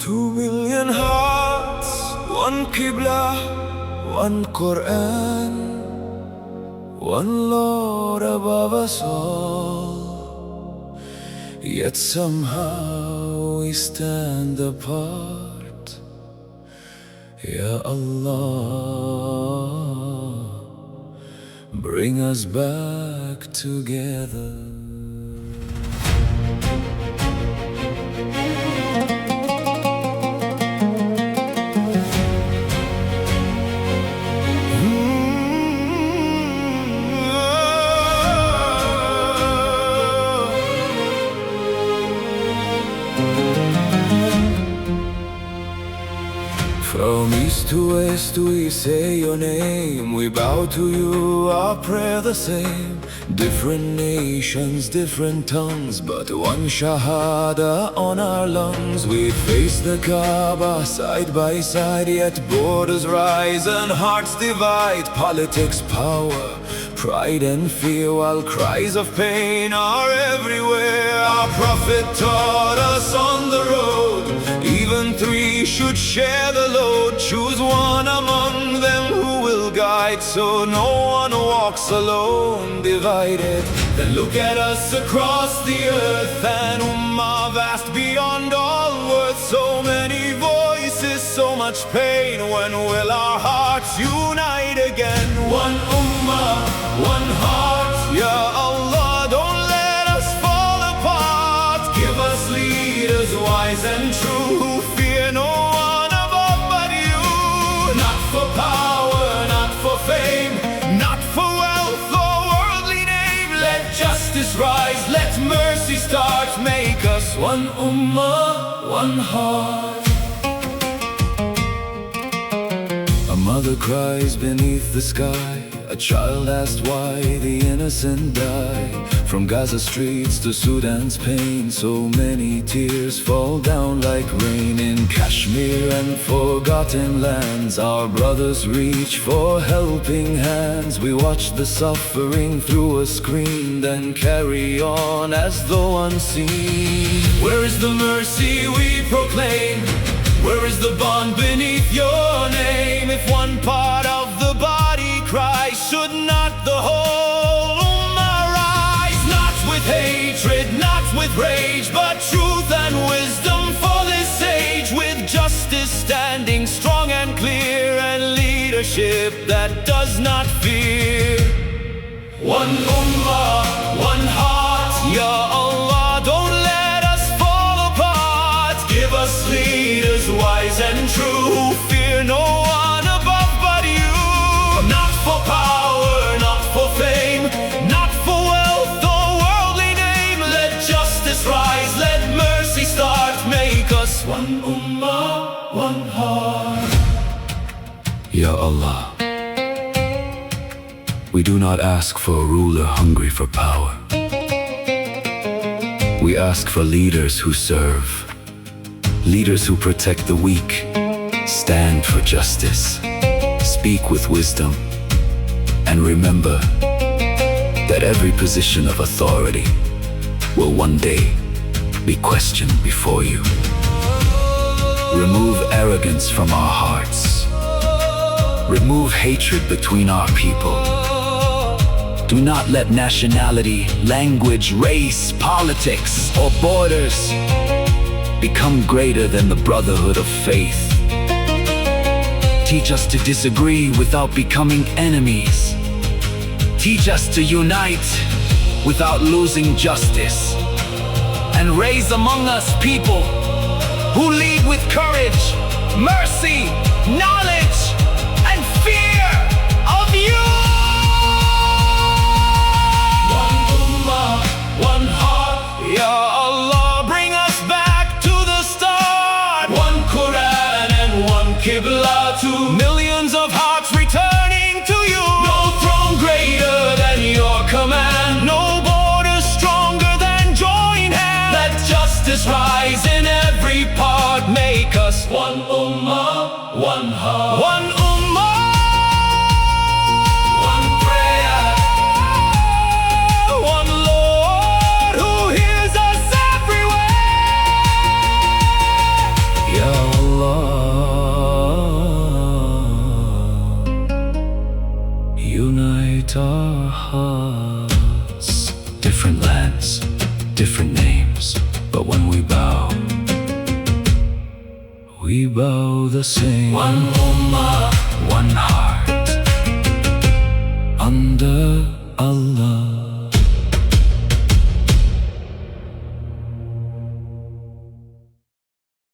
2 billion hearts, one Qiblah, one Qur'an, one Lord above us all. Yet somehow we stand apart. Ya Allah, bring us back together. From east to west we say your name, we bow to you, our prayer the same. Different nations, different tongues, but one shahada on our lungs. We face the Kaaba side by side, yet borders rise and hearts divide. Politics, power, pride and fear, while cries of pain are everywhere. Our Prophet taught us on the road, even three should share the load. Choose one among them who will guide, so no one walks alone divided. Then look at us across the earth, an ummah vast beyond all worth. So many voices, so much pain. When will our hearts unite again? One ummah, one heart. Ya Allah, don't let us fall apart. Give us leaders wise and true, who fear no one above but you. Not for power, not for fame, not for wealth or worldly name. Let justice rise, let mercy start. Make us one ummah, one heart. A mother cries beneath the sky, a child asked why the innocent die. From Gaza streets to Sudan's pain, so many tears fall down like rain. In Kashmir and forgotten lands, our brothers reach for helping hands. We watch the suffering through a screen, then carry on as though unseen. Where is the mercy we proclaim? Where is the bond beneath your name? If one part of the body cries, should not the whole ummah rise? Not with hatred, not with rage, but truth and wisdom for this age. With justice standing strong and clear, and leadership that does not fear. One ummah, one heart. Ya Allah, don't let us fall apart. Give us leaders wise and true, who fear no one above but you. Not for power, not for fame, not for wealth or worldly name. Let justice rise, let mercy start. Make us one ummah, one heart. Ya Allah, we do not ask for a ruler hungry for power. We ask for leaders who serve, leaders who protect the weak, stand for justice, speak with wisdom, and remember that every position of authority will one day be questioned before you. Remove arrogance from our hearts. Remove hatred between our people. Do not let nationality, language, race, politics, or borders become greater than the brotherhood of faith. Teach us to disagree without becoming enemies. Teach us to unite without losing justice. And raise among us people who lead with courage, mercy, knowledge, and fear of you. One ummah, one heart. Ya Allah, bring us back to the start. One Qur'an and one Qiblah, to millions of hearts returning to you. No throne greater than your command, no border stronger than joined hands. Let justice rise in every part. Make us one ummah, one heart. One ummah, one prayer, one Lord who hears us everywhere. Ya unite our hearts. Different lands, different names, but when we bow the same. One ummah, one heart, under Allah.